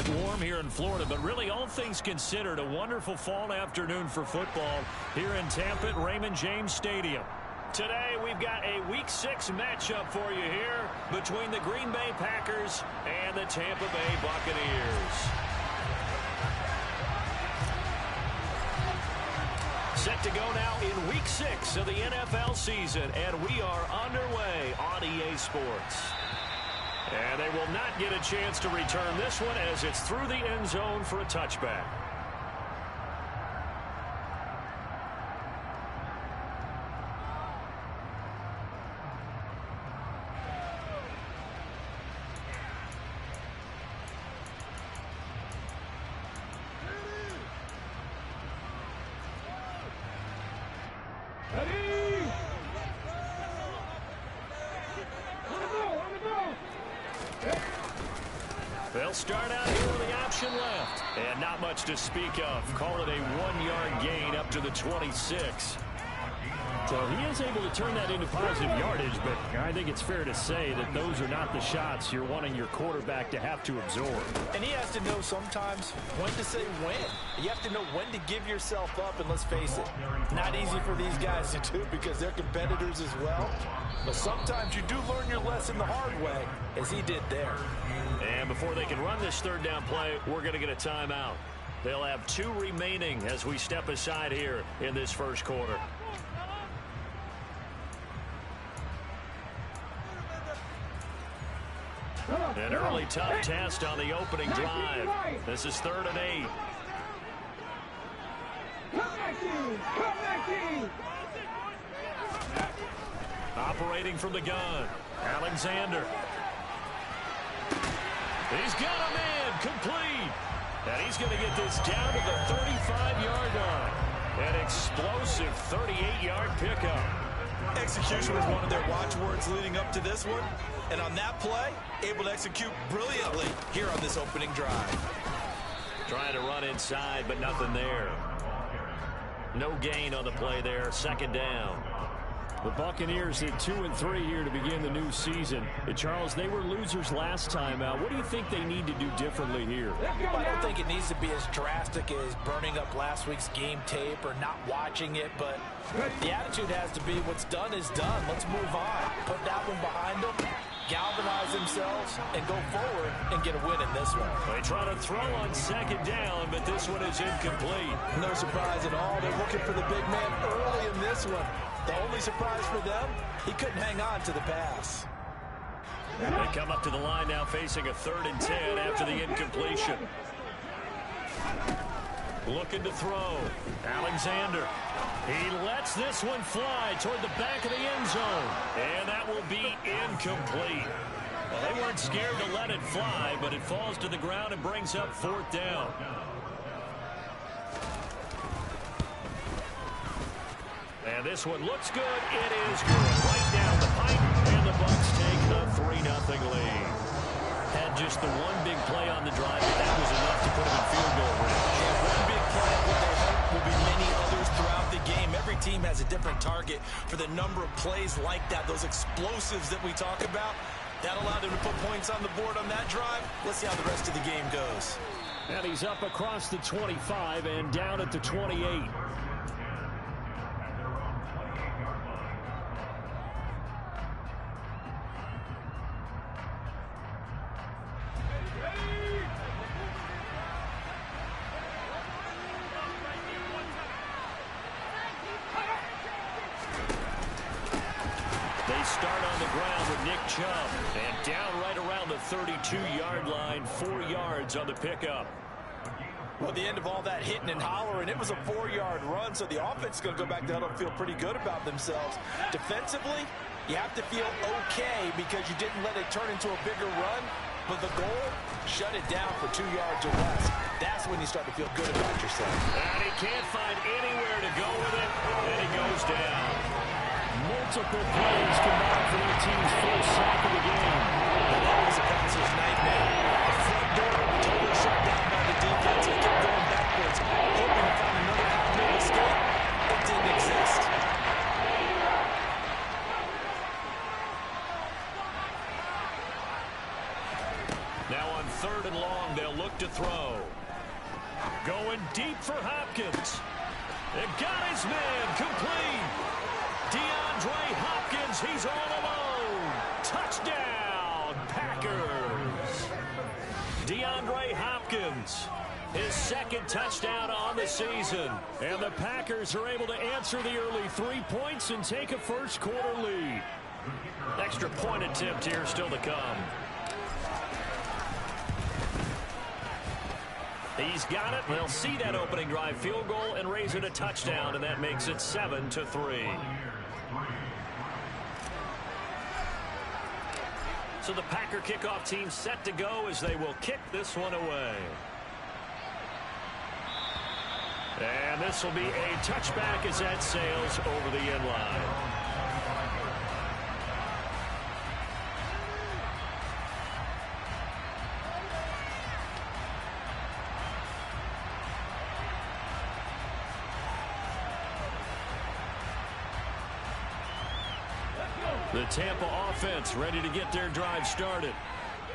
warm here in Florida, but really all things considered, a wonderful fall afternoon for football here in Tampa at Raymond James Stadium. Today we've got a Week 6 matchup for you here between the Green Bay Packers and the Tampa Bay Buccaneers. Set to go now in Week 6 of the NFL season, and we are underway on EA Sports. And they will not get a chance to return this one as it's through the end zone for a touchback. They'll start out here with the option left. And not much to speak of. Call it a 1-yard gain up to the 26. So he is able to turn that into positive yardage, but I think it's fair to say that those are not the shots you're wanting your quarterback to have to absorb. And he has to know sometimes when to say when. You have to know when to give yourself up, and let's face it, not easy for these guys to do because they're competitors as well. But sometimes you do learn your lesson the hard way, as he did there. And before they can run this third down play, we're going to get a timeout. They'll have 2 remaining as we step aside here in this first quarter. An early tough test on the opening drive. This is 3rd and 8. Operating from the gun, Alexander. He's got a man complete. And he's going to get this down to the 35-yard line. An explosive 38-yard pickup. Execution was one of their watchwords leading up to this one. And on that play, able to execute brilliantly here on this opening drive. Trying to run inside, but nothing there. No gain on the play there. 2nd down. The Buccaneers at 2-3 here to begin the new season. Charles, they were losers last time out. What do you think they need to do differently here? I don't think it needs to be as drastic as burning up last week's game tape or not watching it, but the attitude has to be what's done is done. Let's move on. Put that one behind them, galvanize themselves, and go forward and get a win in this one. They try to throw on 2nd down, but this one is incomplete. No surprise at all. They're looking for the big man early in this one. The only surprise for them, he couldn't hang on to the pass. They come up to the line now facing a 3rd and 10 after the incompletion. Looking to throw. Alexander. He lets this one fly toward the back of the end zone. And that will be incomplete. Well, they weren't scared to let it fly, but it falls to the ground and brings up 4th down. And this one looks good. It is good. Right down the pipe, and the Bucs take a 3-0 lead. Had just the one big play on the drive, but that was enough to put him in field goal range. Yeah, one big play, what they hope will be many others throughout the game. Every team has a different target for the number of plays like that, those explosives that we talk about. That allowed him to put points on the board on that drive. Let's see how the rest of the game goes. And he's up across the 25 and down at the 28. They start on the ground with Nick Chubb. And down right around the 32-yard line, 4 yards on the pickup. Well, the end of all that hitting and hollering, it was a 4-yard run, so the offense is going to go back down and feel pretty good about themselves. Defensively, you have to feel okay because you didn't let it turn into a bigger run, but the goal, shut it down for 2 yards or less. That's when you start to feel good about yourself. And he can't find anywhere to go with it, and he goes down. Multiple plays combined for their team's first sack of the game. And that was a bouncer's nightmare. The front door totally shut down by the defense. It kept going backwards, hoping to find another avenue of escape. It didn't exist. Now on 3rd and long, they'll look to throw. Bucs. And got his man complete. DeAndre Hopkins, he's all alone. Touchdown, Packers. DeAndre Hopkins, his second touchdown on the season. And the Packers are able to answer the early 3 points and take a first-quarter lead. Extra point attempt here still to come. He's got it. They'll see that opening drive field goal and raise it a touchdown, and that makes it 7-3. So the Packer kickoff team set to go as they will kick this one away. And this will be a touchback as that sails over the end line. The Tampa offense ready to get their drive started.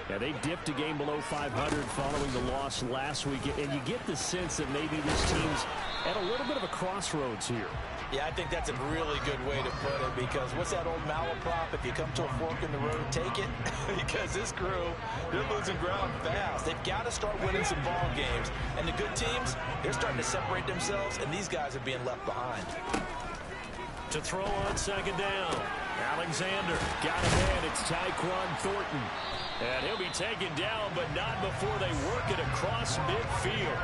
Yeah, they dipped a game below 500 following the loss last week, and you get the sense that maybe this team's at a little bit of a crossroads here. Yeah, I think that's a really good way to put it, because what's that old malaprop? If you come to a fork in the road, take it. Because this crew, they're losing ground fast. They've got to start winning some ball games. And the good teams, they're starting to separate themselves, and these guys are being left behind. To throw on second down, Alexander got a man. It's Tyquan Thornton. And he'll be taken down, but not before they work it across midfield.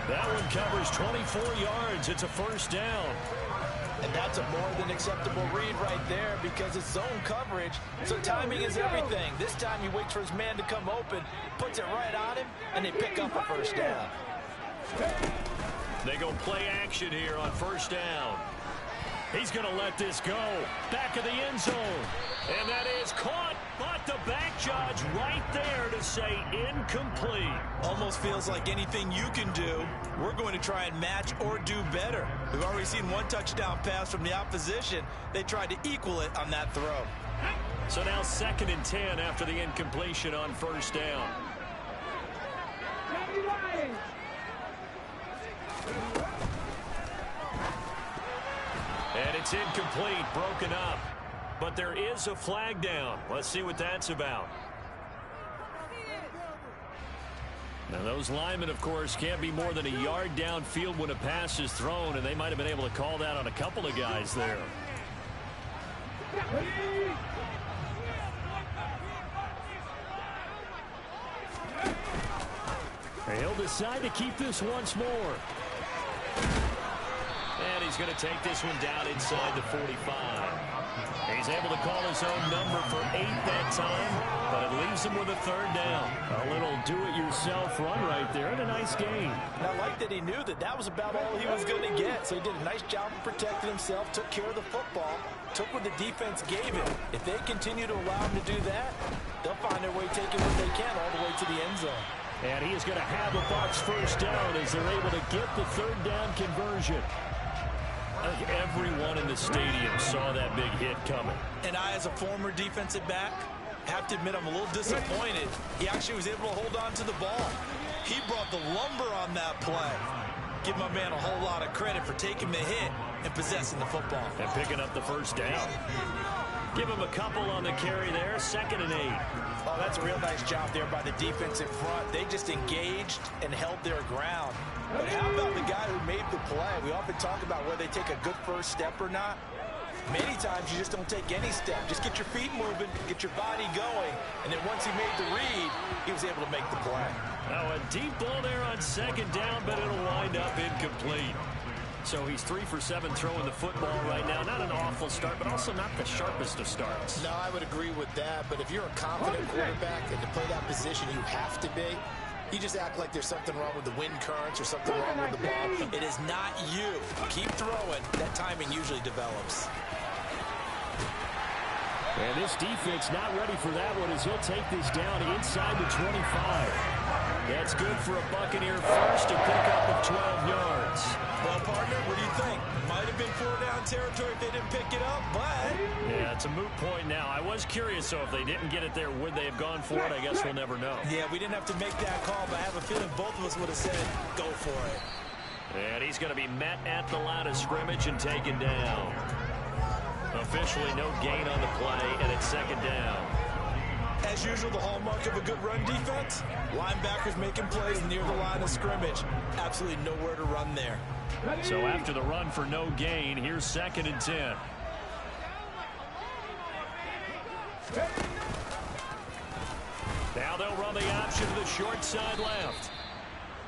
That one covers 24 yards. It's a first down. And that's a more than acceptable read right there, because it's zone coverage. So timing is everything. This time he waits for his man to come open, puts it right on him, and they pick up a first down. They go play action here on first down. He's going to let this go. Back of the end zone. And that is caught, but the back judge right there to say incomplete. Almost feels like anything you can do, we're going to try and match or do better. We've already seen one touchdown pass from the opposition. They tried to equal it on that throw. So now 2nd and 10 after the incompletion on first down. And it's incomplete, broken up. But there is a flag down. Let's see what that's about. Now those linemen, of course, can't be more than a yard downfield when a pass is thrown, and they might have been able to call that on a couple of guys there. He'll decide to keep this once more. And he's going to take this one down inside the 45. He's able to call his own number for 8 that time, but it leaves him with a third down. A little do-it-yourself run right there, and a nice gain. And I like that he knew that that was about all he was going to get, so he did a nice job of protecting himself, took care of the football, took what the defense gave him. If they continue to allow him to do that, they'll find their way taking what they can all the way to the end zone. And he is going to have the Bucs first down as they're able to get the third down conversion. I think everyone in the stadium saw that big hit coming. And I, as a former defensive back, have to admit I'm a little disappointed. He actually was able to hold on to the ball. He brought the lumber on that play. Give my man a whole lot of credit for taking the hit and possessing the football. And picking up the first down. Give him a couple on the carry there, 2nd and 8. Oh, that's a real nice job there by the defense in front. They just engaged and held their ground. But how about the guy who made the play? We often talk about whether they take a good first step or not. Many times you just don't take any step. Just get your feet moving, get your body going, and then once he made the read, he was able to make the play. Now a deep ball there on 2nd down, but it'll wind up incomplete. So he's 3 for 7 throwing the football right now. Not an awful start, but also not the sharpest of starts. No, I would agree with that. But if you're a confident quarterback and to play that position, you have to be. You just act like there's something wrong with the wind currents or something wrong with the ball. It is not you. Keep throwing. That timing usually develops. And this defense not ready for that one as he'll take this down inside the 25. That's good for a Buccaneer first to pick up of 12 yards. Well, partner, what do you think? Might have been 4-down territory if they didn't pick it up, but... Yeah, it's a moot point now. I was curious, so if they didn't get it there, would they have gone for it? I guess we'll never know. Yeah, we didn't have to make that call, but I have a feeling both of us would have said, go for it. And he's going to be met at the line of scrimmage and taken down. Officially no gain on the play, and it's second down. As usual, the hallmark of a good run defense, linebackers making plays near the line of scrimmage. Absolutely nowhere to run there. So after the run for no gain, here's 2nd and 10. Now they'll run the option to the short side left.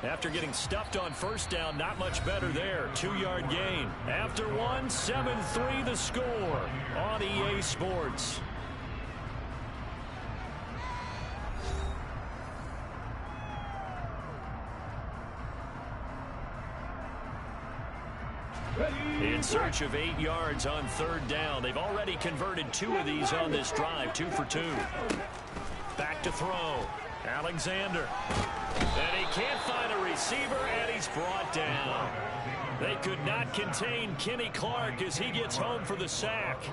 After getting stuffed on first down, not much better there. 2-yard gain. After one, 7-3 the score on EA Sports. In search of 8 yards on 3rd down. They've already converted 2 of these on this drive, 2 for 2. Back to throw. Alexander. And he can't find a receiver, and he's brought down. They could not contain Kenny Clark as he gets home for the sack.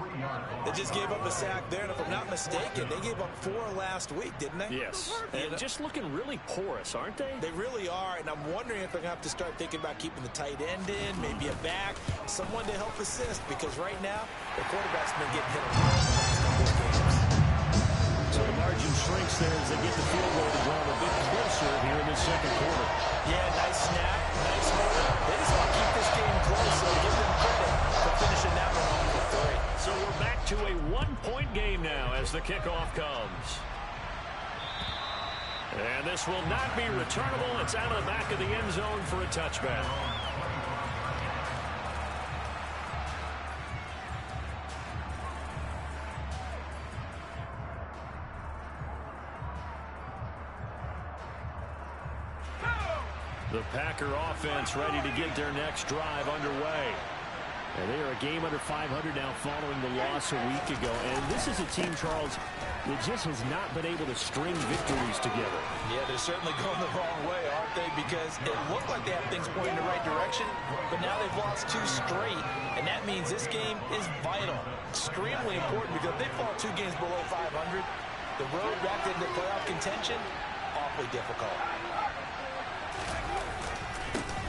They just gave up a sack there, and if I'm not mistaken, they gave up 4 last week, didn't they? Yes. And just looking really porous, aren't they? They really are, and I'm wondering if they're going to have to start thinking about keeping the tight end in, maybe a back, someone to help assist, because right now, the quarterback's been getting hit a lot in the last couple of games. So the margin shrinks there as they get the field goal to draw a bit closer here in the second quarter. Yeah, nice snap, nice hold. They just want to keep this game close, so give them credit for finishing that one off with 3. So we're back to a 1-point game now as the kickoff comes. And this will not be returnable. It's out of the back of the end zone for a touchback. The Packer offense ready to get their next drive underway. And they are a game under 500 now following the loss a week ago. And this is a team, Charles, that just has not been able to string victories together. Yeah, they're certainly going the wrong way, aren't they? Because it looked like they have things pointing in the right direction, but now they've lost 2 straight. And that means this game is vital, extremely important, because if they fall 2 games below 500, the road back into playoff contention, awfully difficult.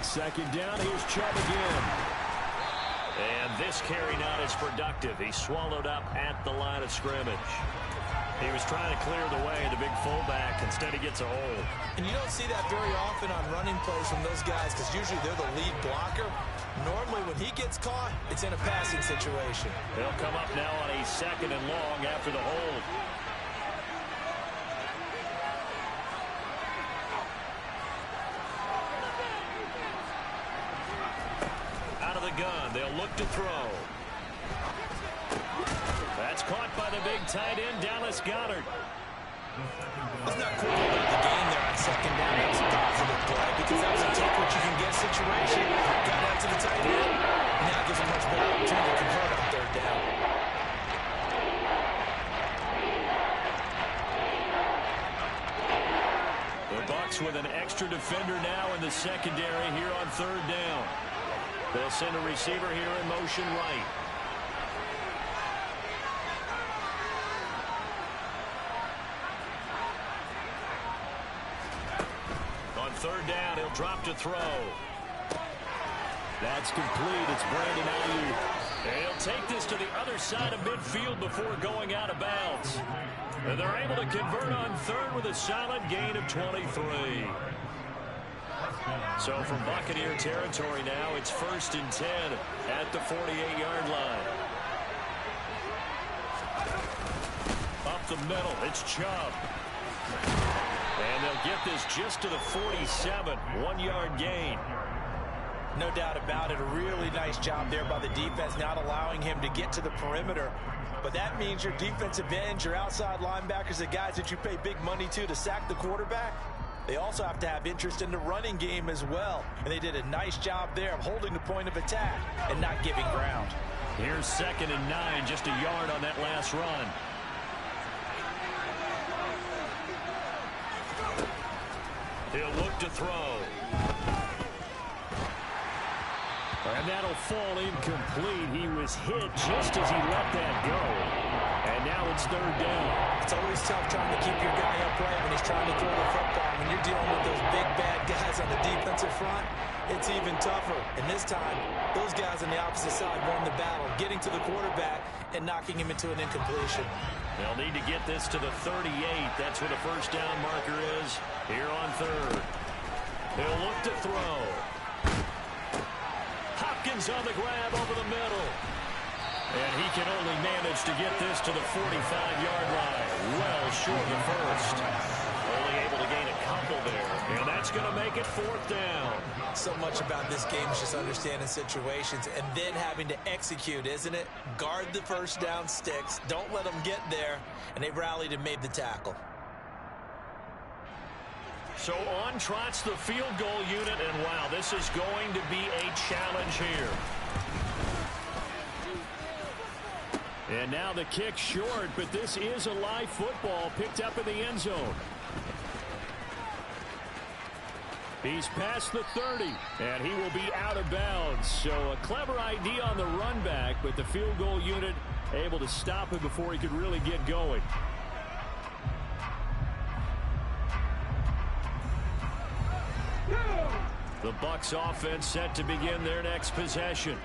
Second down, here's Chubb again. And this carry not as productive. He's swallowed up at the line of scrimmage. He was trying to clear the way, the big fullback. Instead, he gets a hole. And you don't see that very often on running plays from those guys because usually they're the lead blocker. Normally, when he gets caught, it's in a passing situation. They'll come up now on a 2nd and long after the hold. Gun. They'll look to throw. That's caught by the big tight end, Dallas Goedert. It's not cool about the game there on 2nd down. That was a positive play because that was a take what you can get situation. Got out to the tight end. Now gives him much better opportunity to convert on 3rd down. The Bucs with an extra defender now in the secondary here on 3rd down. They'll send a receiver here in motion right. On 3rd down, he'll drop to throw. That's complete. It's Brandon Ayuk. He'll take this to the other side of midfield before going out of bounds. And they're able to convert on 3rd with a solid gain of 23. So from Buccaneer territory now, it's 1st and 10 at the 48-yard line. Up the middle, it's Chubb. And they'll get this just to the 47, 1-yard gain. No doubt about it. A really nice job there by the defense, not allowing him to get to the perimeter. But that means your defensive ends, your outside linebackers, the guys that you pay big money to sack the quarterback, they also have to have interest in the running game as well. And they did a nice job there of holding the point of attack and not giving ground. Here's 2nd and 9, just a yard on that last run. He'll look to throw. And that'll fall incomplete. He was hit just as he let that go. And now it's third down. It's always tough trying to keep your guy upright when he's trying to throw the football. When you're dealing with those big, bad guys on the defensive front, it's even tougher. And this time, those guys on the opposite side won the battle, getting to the quarterback and knocking him into an incompletion. They'll need to get this to the 38. That's where the first down marker is here on third. He'll look to throw. Hopkins on the grab over the middle. And he can only manage to get this to the 45-yard line. Well short of the first. Only able to gain a couple there. And that's going to make it fourth down. So much about this game is just understanding situations and then having to execute, isn't it? Guard the first down sticks. Don't let them get there. And they rallied and made the tackle. So on trots the field goal unit, and wow, this is going to be a challenge here. And now the kick short, but this is a live football picked up in the end zone. He's past the 30, and he will be out of bounds. So a clever idea on the run back, but the field goal unit able to stop him before he could really get going. The Bucs offense set to begin their next possession.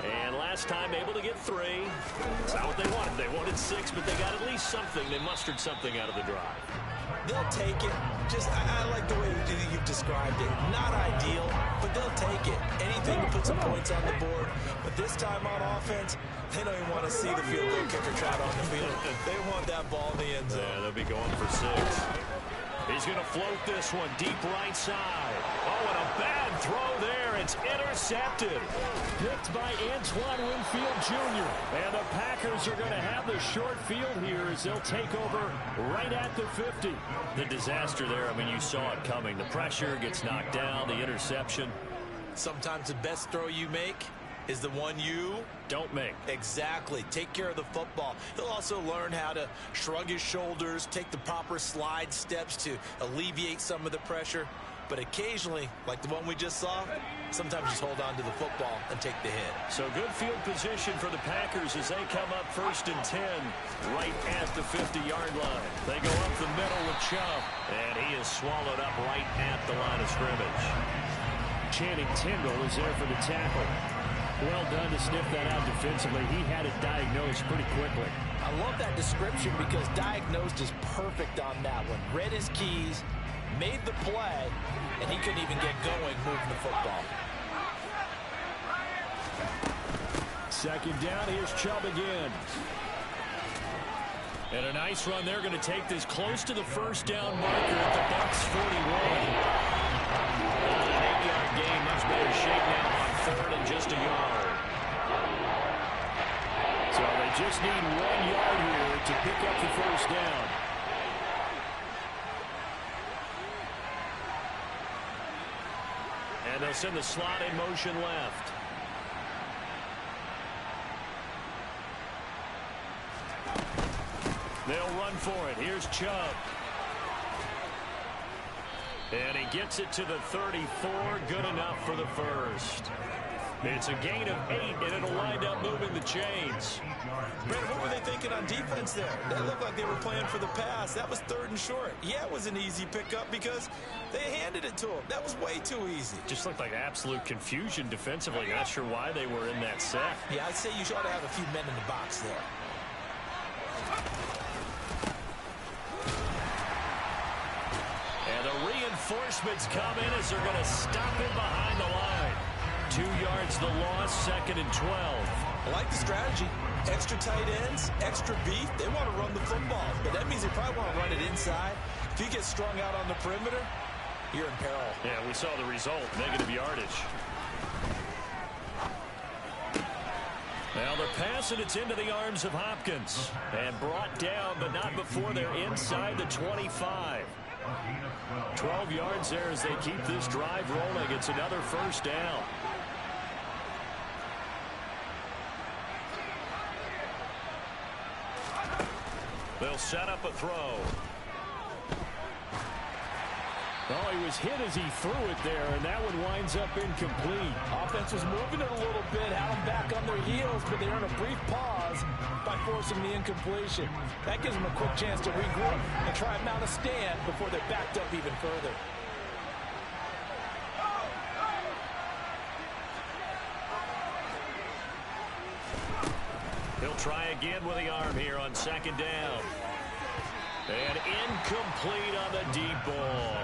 And last time able to get 3. It's not what they wanted. They wanted 6, but they got at least something. They mustered something out of the drive. They'll take it. I like the way you've described it. Not ideal, but they'll take it. Anything to put some points on the board. But this time on offense, they don't even want to see the field goal kicker trot on the field. They want that ball in the end zone. Yeah, they'll be going for 6. He's going to float this one deep right side. Oh, and a bad throw there. It's intercepted. Picked by Antoine Winfield Jr. And the Packers are going to have the short field here as they'll take over right at the 50. The disaster there, I mean, you saw it coming. The pressure gets knocked down, the interception. Sometimes the best throw you make is the one you don't make. Exactly. Take care of the football. He'll also learn how to shrug his shoulders, take the proper slide steps to alleviate some of the pressure. But occasionally, like the one we just saw, sometimes just hold on to the football and take the hit. So good field position for the Packers as they come up 1st and 10 right at the 50-yard line. They go up the middle with Chubb, and he is swallowed up right at the line of scrimmage. Channing Tindall is there for the tackle. Well done to sniff that out defensively. He had it diagnosed pretty quickly. I love that description because diagnosed is perfect on that one. Read his keys, made the play, and he couldn't even get going moving the football. Second down, here's Chubb again. And a nice run. They're going to take this close to the first down marker at the Bucs 41. An 8-yard gain, much better shape now on 3rd and just a yard. So they just need 1 yard here to pick up the first down. And they'll send the slot in motion left. They'll run for it. Here's Chubb. And he gets it to the 34. Good enough for the first. It's a gain of 8, and it'll wind up moving the chains. Brent, what were they thinking on defense there? That looked like they were playing for the pass. That was 3rd and short. Yeah, it was an easy pickup because they handed it to him. That was way too easy. Just looked like absolute confusion defensively. Not sure why they were in that set. Yeah, I'd say you ought to have a few men in the box there. And the reinforcements come in as they're going to stop him behind the line. 2 yards the loss, 2nd and 12. I like the strategy. Extra tight ends, extra beef. They want to run the football, but that means they probably want to run it inside. If he gets strung out on the perimeter, you're in peril. Yeah, we saw the result, negative yardage. Now the pass, and it's into the arms of Hopkins. And brought down, but not before they're inside the 25. 12 yards there as they keep this drive rolling. It's another first down. They'll set up a throw. Oh, he was hit as he threw it there, and that one winds up incomplete. Offense was moving it a little bit, had them back on their heels, but they earned a brief pause by forcing the incompletion. That gives them a quick chance to regroup and try and mount a stand before they're backed up even further. He'll try again with the arm here on second down. And incomplete on the deep ball.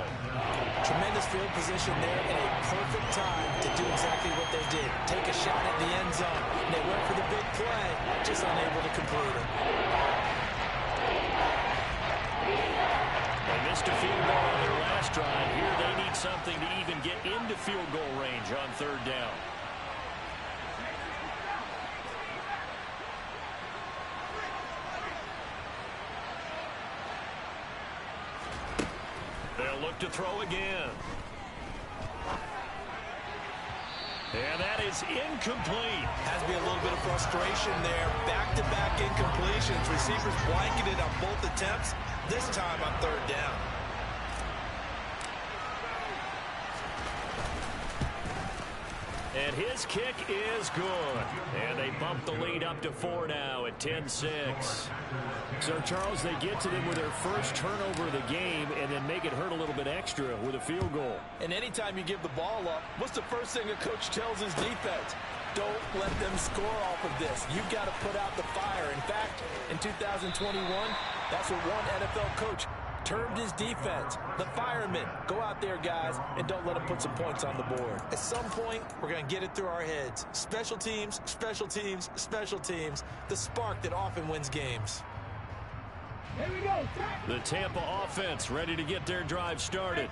Tremendous field position there and a perfect time to do exactly what they did. Take a shot at the end zone. And they went for the big play, just unable to complete it. They missed a field goal on their last drive. Here they need something to even get into field goal range on third down. They'll look to throw again. And that is incomplete. Has to be a little bit of frustration there. Back-to-back incompletions. Receivers blanketed on both attempts, this time on third down. And his kick is good. And they bump the lead up to 4 now at 10-6. So, Charles, they get to them with their first turnover of the game and then make it hurt a little bit extra with a field goal. And anytime you give the ball up, what's the first thing a coach tells his defense? Don't let them score off of this. You've got to put out the fire. In fact, in 2021, that's what one NFL coach termed his defense. The firemen. Go out there, guys, and don't let them put some points on the board. At some point, we're going to get it through our heads. Special teams, special teams, special teams. The spark that often wins games. Here we go. The Tampa offense ready to get their drive started.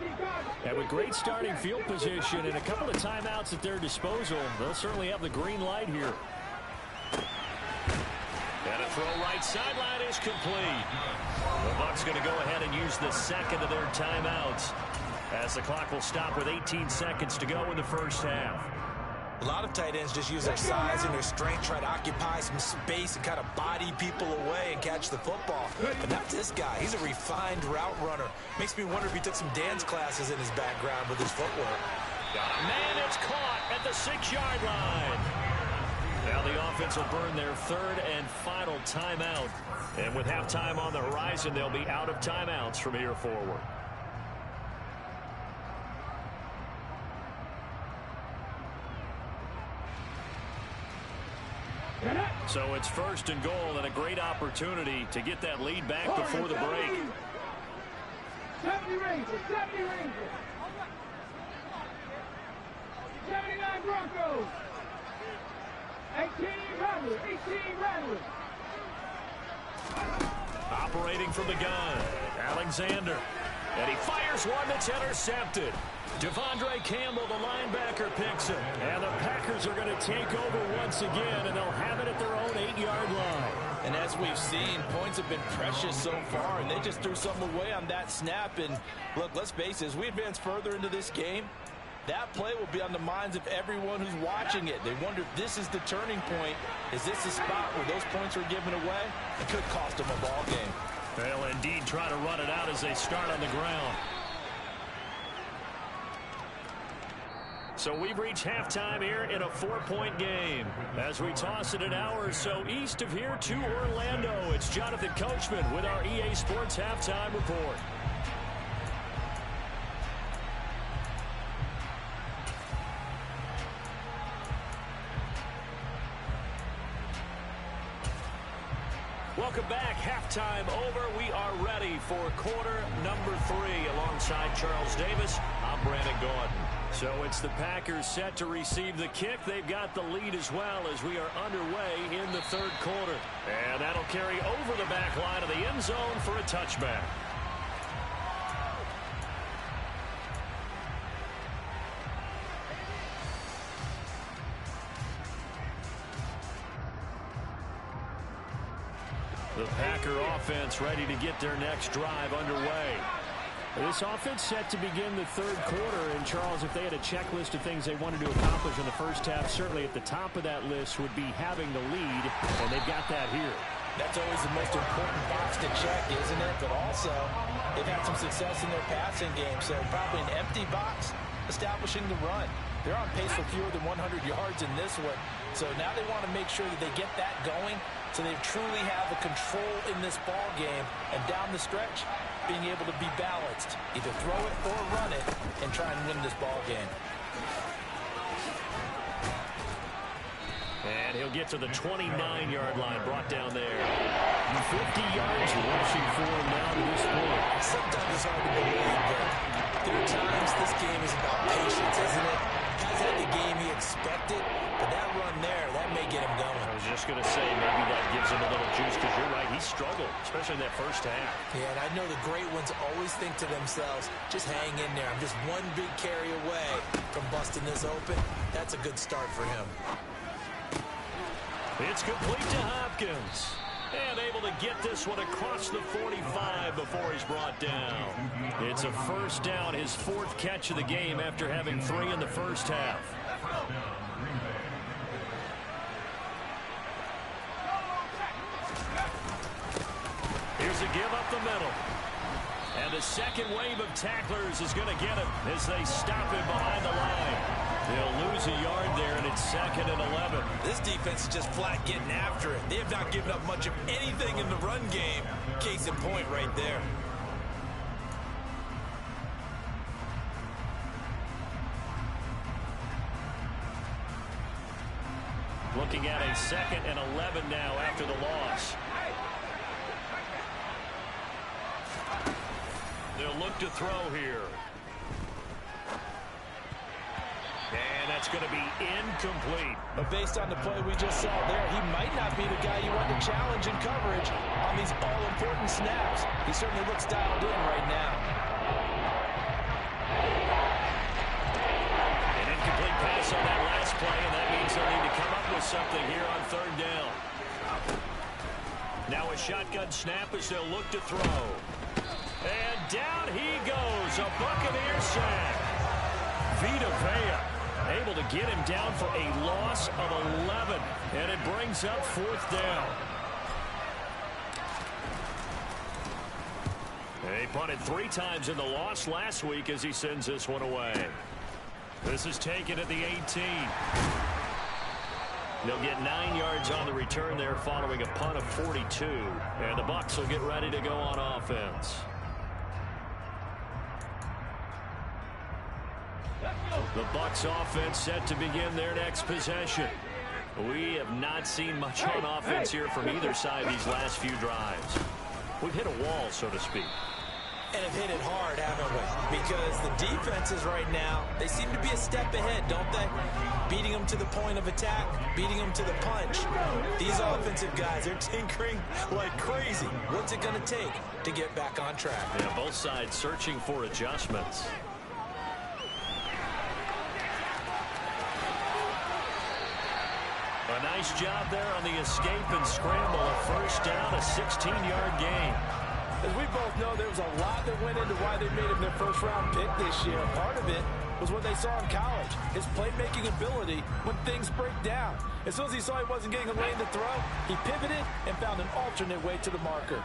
And with great starting field position and a couple of timeouts at their disposal, they'll certainly have the green light here. And a throw right sideline is complete. The Bucs going to go ahead and use the second of their timeouts as the clock will stop with 18 seconds to go in the first half. A lot of tight ends just use their size and their strength, try to occupy some space and kind of body people away and catch the football. But not this guy. He's a refined route runner. Makes me wonder if he took some dance classes in his background with his footwork. Man, it's caught at the 6-yard line. Now the offense will burn their third and final timeout. And with halftime on the horizon, they'll be out of timeouts from here forward. So it's first and goal and a great opportunity to get that lead back before the break. 70 Rangers, 70 Rangers. 79 Broncos. 18 Rattlers, 18 Rattlers. Operating from the gun, Alexander. And he fires one that's intercepted. Devondre Campbell, the linebacker, picks him. And the Packers are going to take over once again, and they'll have it at their own 8-yard line. And as we've seen, points have been precious so far, and they just threw something away on that snap. And look, let's face it, as we advance further into this game, that play will be on the minds of everyone who's watching it. They wonder if this is the turning point. Is this the spot where those points are given away? It could cost them a ball game. They'll indeed try to run it out as they start on the ground. So we've reached halftime here in a 4-point game. As we toss it an hour or so east of here to Orlando, it's Jonathan Coachman with our EA Sports Halftime Report. Welcome back. Halftime over. We are ready for quarter number 3. Alongside Charles Davis, I'm Brandon Gordon. So it's the Packers set to receive the kick. They've got the lead as well as we are underway in the third quarter. And that'll carry over the back line of the end zone for a touchback. The Packer offense ready to get their next drive underway. This offense set to begin the third quarter. And, Charles, if they had a checklist of things they wanted to accomplish in the first half, certainly at the top of that list would be having the lead, and they've got that here. That's always the most important box to check, isn't it? But also, they've had some success in their passing game, so probably an empty box establishing the run. They're on pace for fewer than 100 yards in this one, so now they want to make sure that they get that going so they truly have a control in this ball game, and down the stretch, being able to be balanced, either throw it or run it, and try and win this ball game. And he'll get to the 29-yard line, brought down there. 50 yards rushing for him now to this point. Sometimes it's hard to believe, but there are times this game is about patience, isn't it? Has had the game he expected, but that run there, that may get him going. I was just going to say, maybe that gives him a little juice, because you're right, he struggled, especially in that first half. Yeah, and I know the great ones always think to themselves, just hang in there. I'm just one big carry away from busting this open. That's a good start for him. It's complete to Hopkins. And able to get this one across the 45 before he's brought down. It's a first down, his fourth catch of the game after having 3 in the first half. Here's a give up the middle. And the second wave of tacklers is going to get him as they stop him behind the line. They'll lose a yard there, and it's 2nd and 11. This defense is just flat getting after it. They have not given up much of anything in the run game. Case in point right there. Looking at a 2nd and 11 now after the loss. They'll look to throw here. And that's going to be incomplete. But based on the play we just saw there, he might not be the guy you want to challenge in coverage on these all-important snaps. He certainly looks dialed in right now. An incomplete pass on that last play, and that means they'll need to come up with something here on 3rd down. Now a shotgun snap as they'll look to throw. And down he goes, a Buccaneer sack. Vita Vea able to get him down for a loss of 11, and it brings up 4th down. He punted 3 times in the loss last week as he sends this one away. This is taken at the 18. They'll get 9 yards on the return there following a punt of 42, and the Bucs will get ready to go on offense. The Bucs offense set to begin their next possession. We have not seen much on offense here from either side these last few drives. We've hit a wall, so to speak. And have hit it hard, haven't we? Because the defenses right now, they seem to be a step ahead, don't they? Beating them to the point of attack, beating them to the punch. These offensive guys, they're tinkering like crazy. What's it going to take to get back on track? Yeah, both sides searching for adjustments. A nice job there on the escape and scramble. A first down, a 16-yard gain. As we both know, there was a lot that went into why they made him their first-round pick this year. Part of it was what they saw in college, his playmaking ability when things break down. As soon as he saw he wasn't getting a lane to throw, he pivoted and found an alternate way to the marker.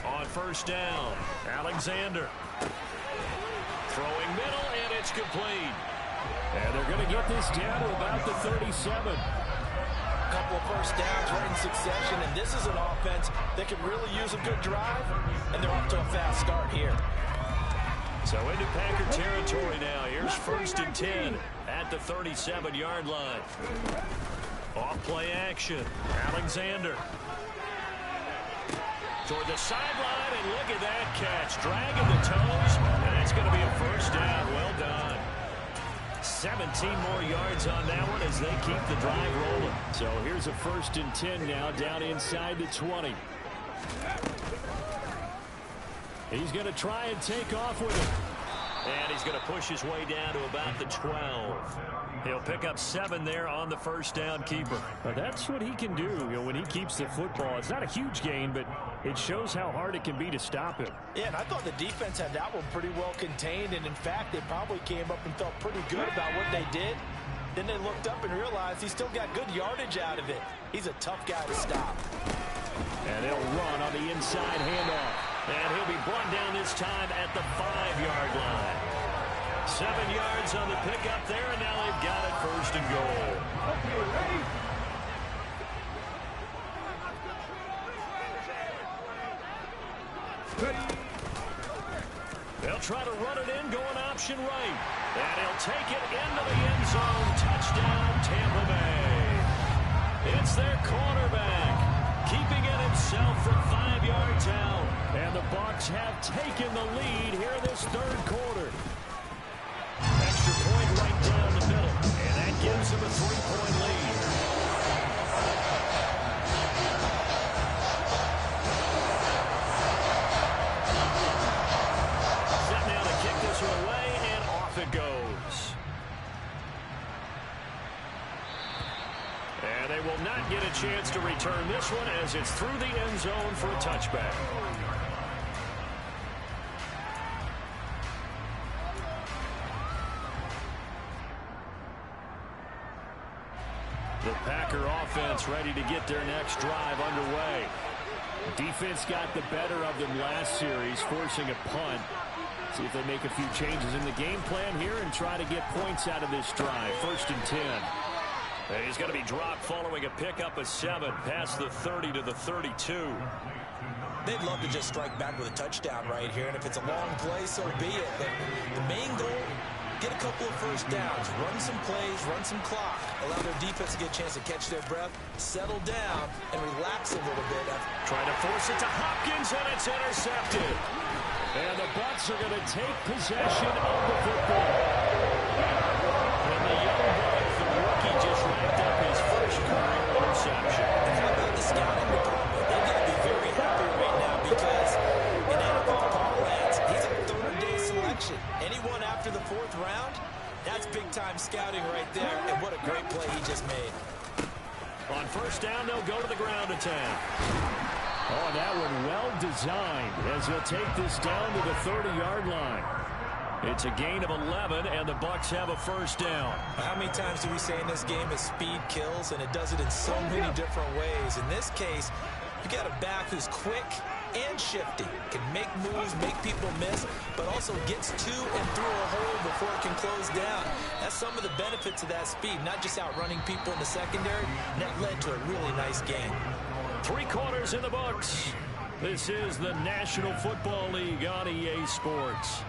On first down, Alexander. Throwing middle, and it's complete. And they're going to get this down to about the 37. A couple of first downs right in succession, and this is an offense that can really use a good drive, and they're off to a fast start here. So into Packer territory now. Here's 1st and 10 at the 37-yard line. Off play action. Alexander. Toward the sideline, and look at that catch. Dragging the toes, and it's going to be a first down. Well done. 17 more yards on that one as they keep the drive rolling. So here's a 1st and 10 now down inside the 20. He's going to try and take off with it. And he's going to push his way down to about the 12. He'll pick up 7 there on the first down keeper. But that's what he can do, when he keeps the football. It's not a huge gain, but it shows how hard it can be to stop him. Yeah, and I thought the defense had that one pretty well contained, and in fact, they probably came up and felt pretty good about what they did. Then they looked up and realized he still got good yardage out of it. He's a tough guy to stop. And he'll run on the inside handoff. And he'll be brought down this time at the 5-yard line. 7 yards on the pickup there, and now they've got it first and goal. Okay, ready? They'll try to run it in, going option right. And he'll take it into the end zone. Touchdown, Tampa Bay. It's their quarterback, keeping it himself from 5 yards out. And the Bucs have taken the lead here in this third quarter. Extra point right down the middle. And that gives them a 3-point lead. Set now to kick this one away, and off it goes. And they will not get a chance to return this one as it's through the end zone for a touchback. The Packer offense ready to get their next drive underway. Defense got the better of them last series, forcing a punt. See if they make a few changes in the game plan here and try to get points out of this drive. 1st and 10. And he's going to be dropped following a pickup of 7 past the 30 to the 32. They'd love to just strike back with a touchdown right here, and if it's a long play, so be it. But the main goal, get a couple of first downs, run some plays, run some clock, allow their defense to get a chance to catch their breath, settle down, and relax a little bit. Trying to force it to Hopkins, and it's intercepted. And the Bucs are going to take possession of the football. And the young buck, the rookie, just racked up his first career interception. And how about the scouting department? They've got to be very happy right now because in NFL parlance, he's a third-day selection. Anyone after the 4th round, that's big-time scouting right there, and what a great play he just made. On 1st down, they'll go to the ground attack. Oh, that one well designed as he'll take this down to the 30-yard line. It's a gain of 11, and the Bucs have a 1st down. How many times do we say in this game is speed kills, and it does it in so many different ways. In this case, you got a back who's quick and shifty, can make moves, make people miss, but also gets to and through a hole before it can close down. That's some of the benefits of that speed, not just outrunning people in the secondary, and that led to a really nice game. 3 quarters in the books. This is the National Football League on EA Sports.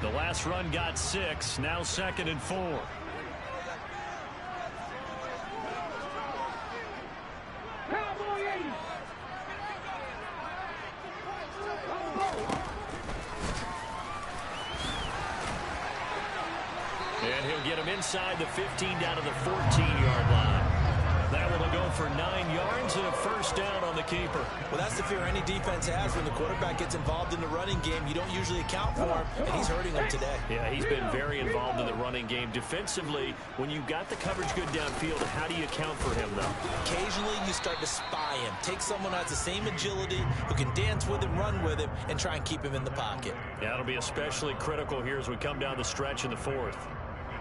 The last run got 6, now 2nd and 4. Cowboy 80. And he'll get him inside the 15 down to the 14-yard line. That will go for 9 yards and a 1st down on the keeper. Well, that's the fear any defense has when the quarterback gets involved in the running game. You don't usually account for him, and he's hurting them today. Yeah, he's been very involved in the running game. Defensively, when you've got the coverage good downfield, how do you account for him, though? Occasionally, you start to spy him. Take someone who has the same agility, who can dance with him, run with him, and try and keep him in the pocket. Yeah, it'll be especially critical here as we come down the stretch in the 4th.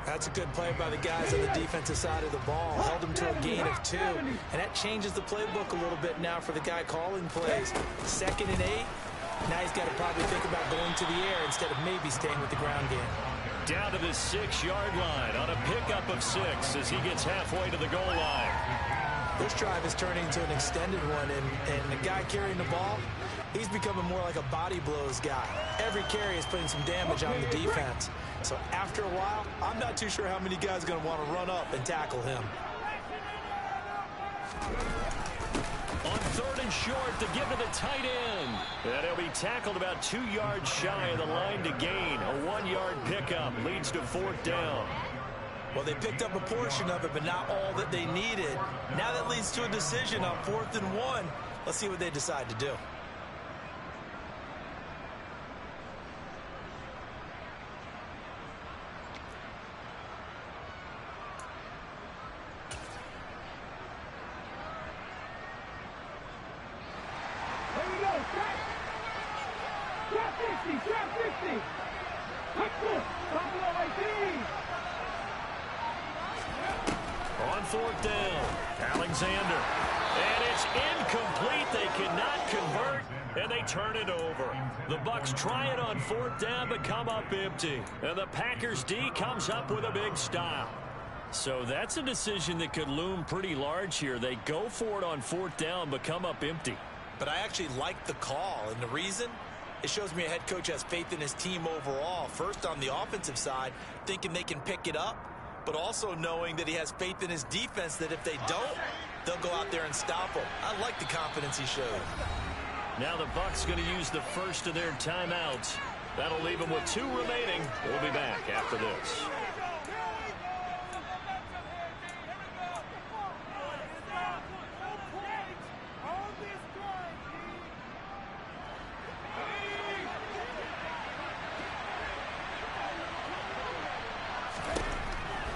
That's a good play by the guys on the defensive side of the ball. Held him to a gain of 2. And that changes the playbook a little bit now for the guy calling plays. 2nd and 8. Now he's got to probably think about going to the air instead of maybe staying with the ground game. Down to the 6-yard line on a pickup of 6 as he gets halfway to the goal line. This drive is turning into an extended one, and the guy carrying the ball, he's becoming more like a body blows guy. Every carry is putting some damage on the defense. So after a while, I'm not too sure how many guys are going to want to run up and tackle him. On 3rd and short to give to the tight end. And he'll be tackled about 2 yards shy of the line to gain. A 1-yard pickup leads to 4th down. Well, they picked up a portion of it, but not all that they needed. Now that leads to a decision on 4th and 1. Let's see what they decide to do. Here we go. Trap 50. Trap 50. Buffalo 18. On 4th down, Alexander. And it's incomplete. They cannot convert, and they turn it over. The Bucs try it on 4th down, but come up empty. And the Packers D comes up with a big stop. So that's a decision that could loom pretty large here. They go for it on 4th down, but come up empty. But I actually like the call, and the reason? It shows me a head coach has faith in his team overall. First, on the offensive side, thinking they can pick it up, but also knowing that he has faith in his defense that if they don't, they'll go out there and stop them. I like the confidence he showed. Now the Bucs going to use the first of their timeouts. That'll leave them with 2 remaining. We'll be back after this.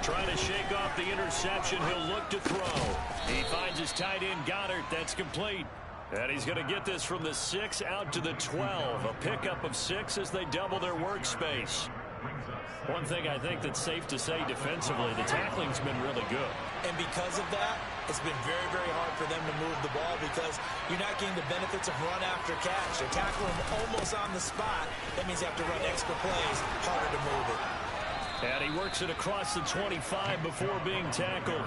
Trying to shake off the interception. He'll look to throw. He finds his tight end, Goddard. That's complete. And he's going to get this from the 6 out to the 12. A pickup of 6 as they double their workspace. One thing I think that's safe to say defensively, the tackling's been really good. And because of that, it's been very, very hard for them to move the ball because you're not getting the benefits of run after catch. They're tackling him almost on the spot. That means you have to run extra plays, harder to move it. And he works it across the 25 before being tackled.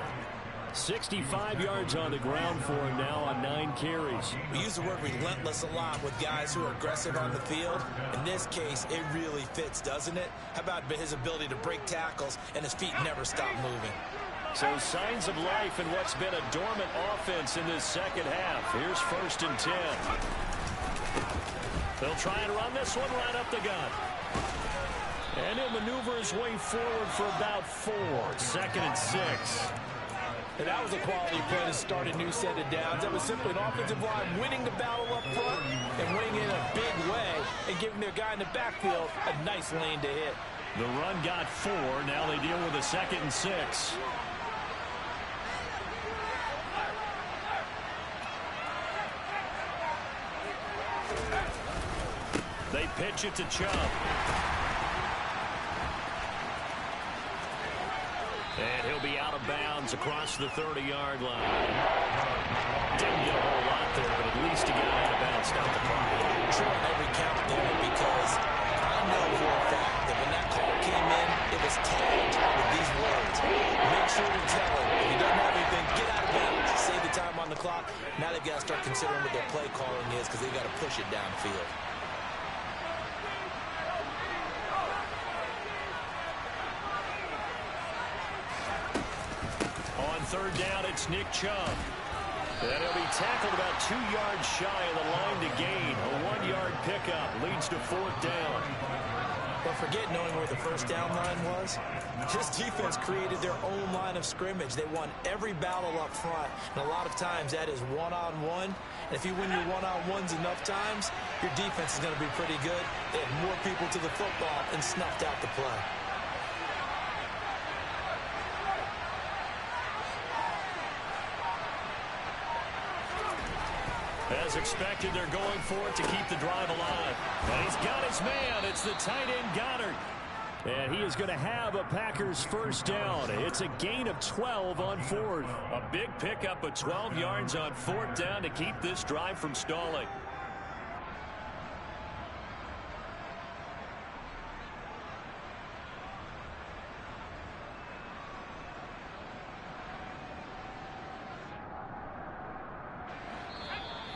65 yards on the ground for him now on 9 carries. We use the word relentless a lot with guys who are aggressive on the field. In this case, it really fits, doesn't it? How about his ability to break tackles and his feet never stop moving? So signs of life in what's been a dormant offense in this second half. Here's 1st and 10. They'll try and run this one right up the gut. And he'll maneuver his way forward for about 4. 2nd and 6. And that was a quality play to start a new set of downs. That was simply an offensive line winning the battle up front and winning in a big way and giving their guy in the backfield a nice lane to hit. The run got 4. Now they deal with a 2nd and 6. They pitch it to Chubb. And he'll be out of bounds across the 30-yard line. Didn't get a whole lot there, but at least he got out of bounds down the clock. True on every count there because I know for a fact that when that call came in, it was tagged with these words. Make sure to tell him if he doesn't have anything, get out of bounds. Save the time on the clock. Now they've got to start considering what their play calling is because they've got to push it downfield. On 3rd down, it's Nick Chubb. And he'll be tackled about 2 yards shy of the line to gain. A 1-yard pickup leads to 4th down. But forget knowing where the first down line was. This defense created their own line of scrimmage. They won every battle up front. And a lot of times that is one-on-one. And if you win your one-on-ones enough times, your defense is going to be pretty good. They had more people to the football and snuffed out the play. As expected, they're going for it to keep the drive alive. And he's got his man. It's the tight end, Goddard. And he is going to have a Packers first down. It's a gain of 12 on 4th. A big pickup of 12 yards on 4th down to keep this drive from stalling.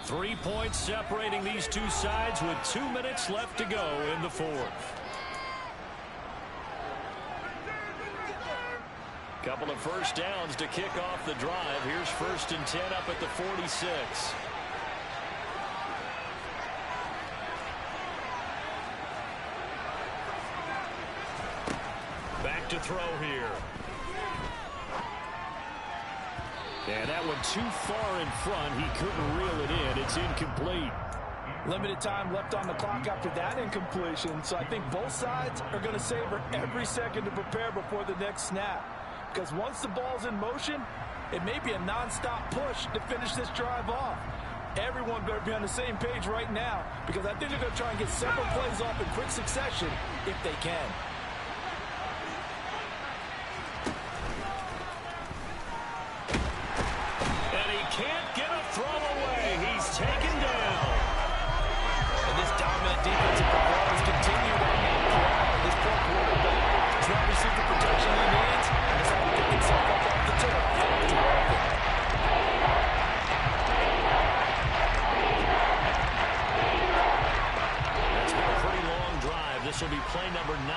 Three points separating these two sides with 2 minutes left to go in the 4th. Couple of first downs to kick off the drive. Here's 1st and 10 up at the 46. Back to throw here. And that one too far in front. He couldn't reel it in. It's incomplete. Limited time left on the clock after that incompletion, so I think both sides are going to savor every second to prepare before the next snap. Because once the ball's in motion, it may be a nonstop push to finish this drive off. Everyone better be on the same page right now, because I think they're going to try and get several plays off in quick succession if they can. And he can't get a throw away. He's taken down. And this dominant defensive performance continued on that play. This poor quarterback has not received the protection he needs and has had to pick himself up off the turf. That's been a pretty long drive. This will be play number 9,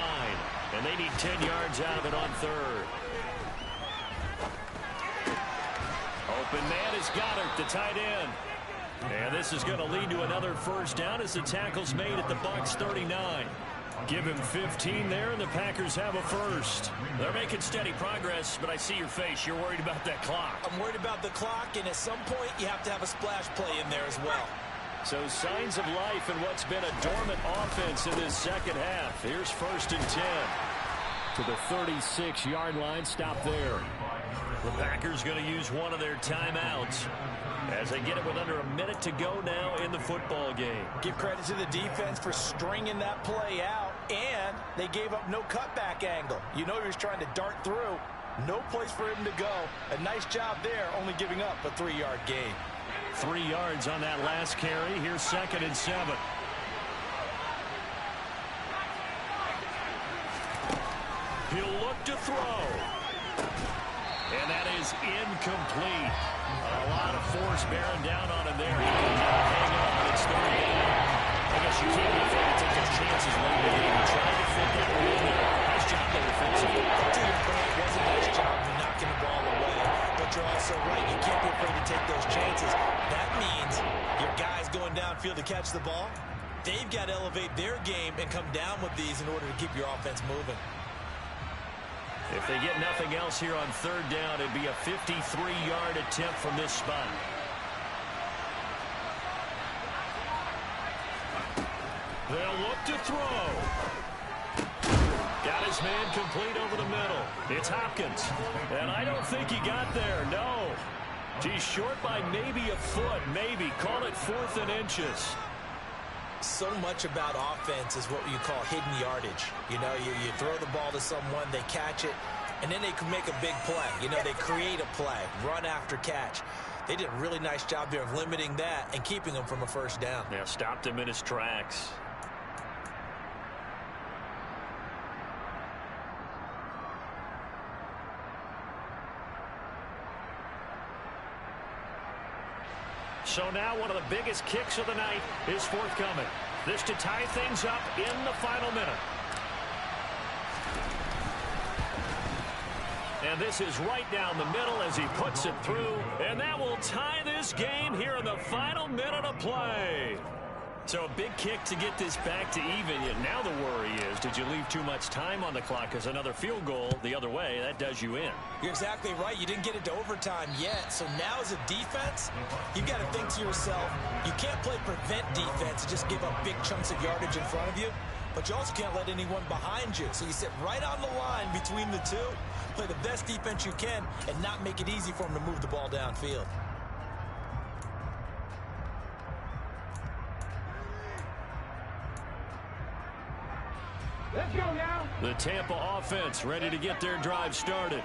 and they need 10 yards out of it on third. Open man is Goddard, the tight end. And this is going to lead to another first down as the tackle's made at the Bucs 39. Give him 15 there, and the Packers have a first. They're making steady progress, but I see your face. You're worried about that clock. I'm worried about the clock, and at some point, you have to have a splash play in there as well. So signs of life in what's been a dormant offense in this second half. Here's 1st and 10. To the 36-yard line, stop there. The Packers going to use one of their timeouts as they get it with under a minute to go now in the football game. Give credit to the defense for stringing that play out, and they gave up no cutback angle. You know he was trying to dart through. No place for him to go. A nice job there, only giving up a 3-yard gain. 3 yards on that last carry. Here's 2nd and 7. He'll look to throw. And that is incomplete. A lot of force bearing down on him there. He can hang on. It's 3rd down. I guess you can't be afraid to take those chances late in the game. Trying to fit that one in there. Nice job there defensively. To your point, it was a nice job of knocking the ball away. But you're also right. You can't be afraid to take those chances. That means your guys going downfield to catch the ball, they've got to elevate their game and come down with these in order to keep your offense moving. If they get nothing else here on 3rd down, it'd be a 53-yard attempt from this spot. They'll look to throw. Got his man complete over the middle. It's Hopkins. And I don't think he got there. No. He's short by maybe a foot. Maybe. Call it 4th and inches. So much about offense is what you call hidden yardage. You know, you throw the ball to someone, they catch it, and then they can make a big play. You know, they create a play, run after catch. They did a really nice job there of limiting that and keeping him from a first down. Yeah, stopped him in his tracks. So now one of the biggest kicks of the night is forthcoming. This to tie things up in the final minute. And this is right down the middle as he puts it through. And that will tie this game here in the final minute of play. So a big kick to get this back to even. Now the worry is, did you leave too much time on the clock? Because another field goal the other way, that does you in. You're exactly right. You didn't get it to overtime yet. So now as a defense, you've got to think to yourself, you can't play prevent defense and just give up big chunks of yardage in front of you. But you also can't let anyone behind you. So you sit right on the line between the two, play the best defense you can, and not make it easy for them to move the ball downfield. Let's go now. The Tampa offense ready to get their drive started.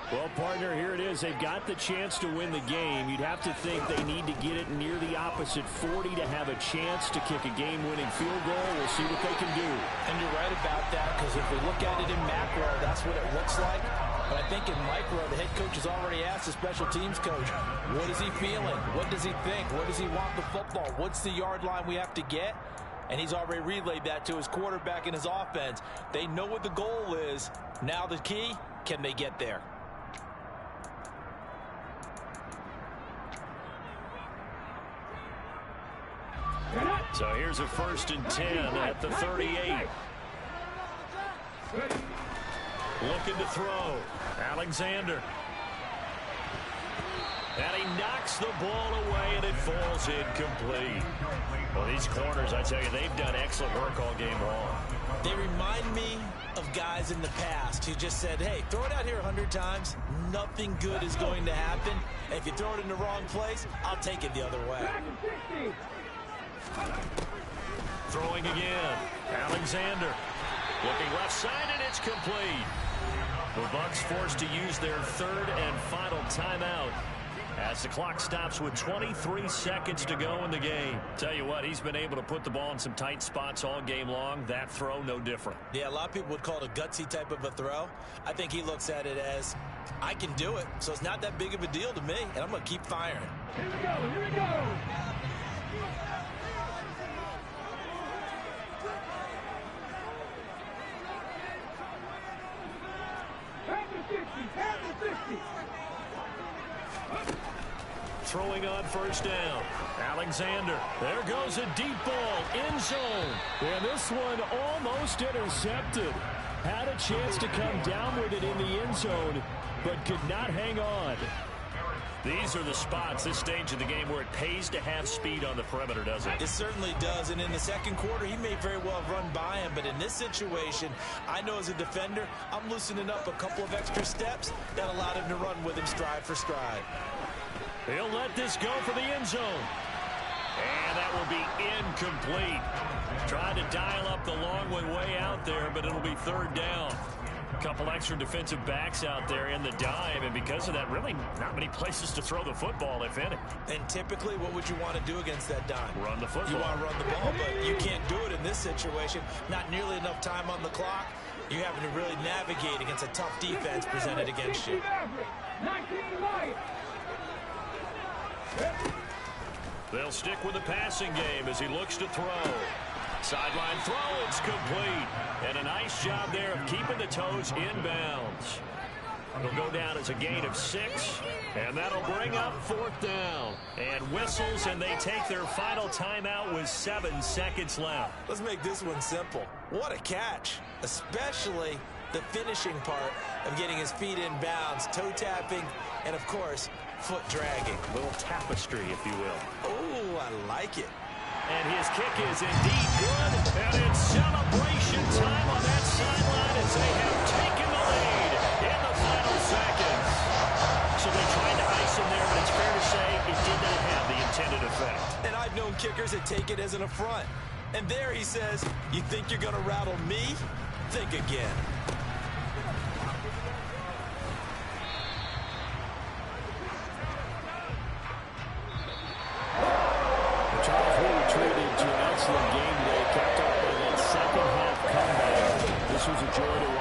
Well, partner, here it is. They've got the chance to win the game. You'd have to think they need to get it near the opposite 40 to have a chance to kick a game-winning field goal. We'll see what they can do. And you're right about that, because if we look at it in macro, that's what it looks like. But I think in micro, the head coach has already asked the special teams coach, what is he feeling? What does he think? What does he want the football? What's the yard line we have to get? And he's already relayed that to his quarterback and his offense. They know what the goal is. Now the key, can they get there? So here's a 1st and 10 at the 38. Looking to throw. Alexander. And he knocks the ball away, and it falls incomplete. Well, these corners, I tell you, they've done excellent work all game long. They remind me of guys in the past who just said, hey, throw it out here 100 times. Nothing good is going to happen. And if you throw it in the wrong place, I'll take it the other way. Throwing again. Alexander. Looking left side, and it's complete. The Bucs forced to use their third and final timeout as the clock stops with 23 seconds to go in the game. Tell you what, he's been able to put the ball in some tight spots all game long. That throw, no different. Yeah, a lot of people would call it a gutsy type of a throw. I think he looks at it as, I can do it, so it's not that big of a deal to me, and I'm going to keep firing. Here we go, here we go. Throwing on first down. Alexander. There goes a deep ball. End zone. And this one almost intercepted. Had a chance to come down with it in the end zone, but could not hang on. These are the spots, this stage of the game, where it pays to have speed on the perimeter, doesn't it? It certainly does, and in the second quarter, he may very well run by him, but in this situation, I know as a defender, I'm loosening up a couple of extra steps that allowed him to run with him stride for stride. He'll let this go for the end zone. And that will be incomplete. Tried to dial up the long one way out there, but it'll be third down. A couple extra defensive backs out there in the dime, and because of that, really not many places to throw the football, if any. And typically, what would you want to do against that dime? Run the football. You want to run the ball, but you can't do it in this situation. Not nearly enough time on the clock. You're having to really navigate against a tough defense presented against you. 19 light. They'll stick with the passing game as he looks to throw. Sideline throw, it's complete. And a nice job there of keeping the toes inbounds. It'll go down as a gain of 6, and that'll bring up fourth down. And whistles, and they take their final timeout with 7 seconds left. Let's make this one simple. What a catch, especially the finishing part of getting his feet in bounds, toe tapping, and of course, foot dragging. A little tapestry, if you will. Oh, I like it. And his kick is indeed good. And it's celebration time on that sideline as they have taken the lead in the final seconds. So they tried to ice him there, but it's fair to say it did not have the intended effect. And I've known kickers that take it as an affront. And there he says, you think you're going to rattle me? Think again. Excellent game day, capped off by that second half comeback. This was a joy to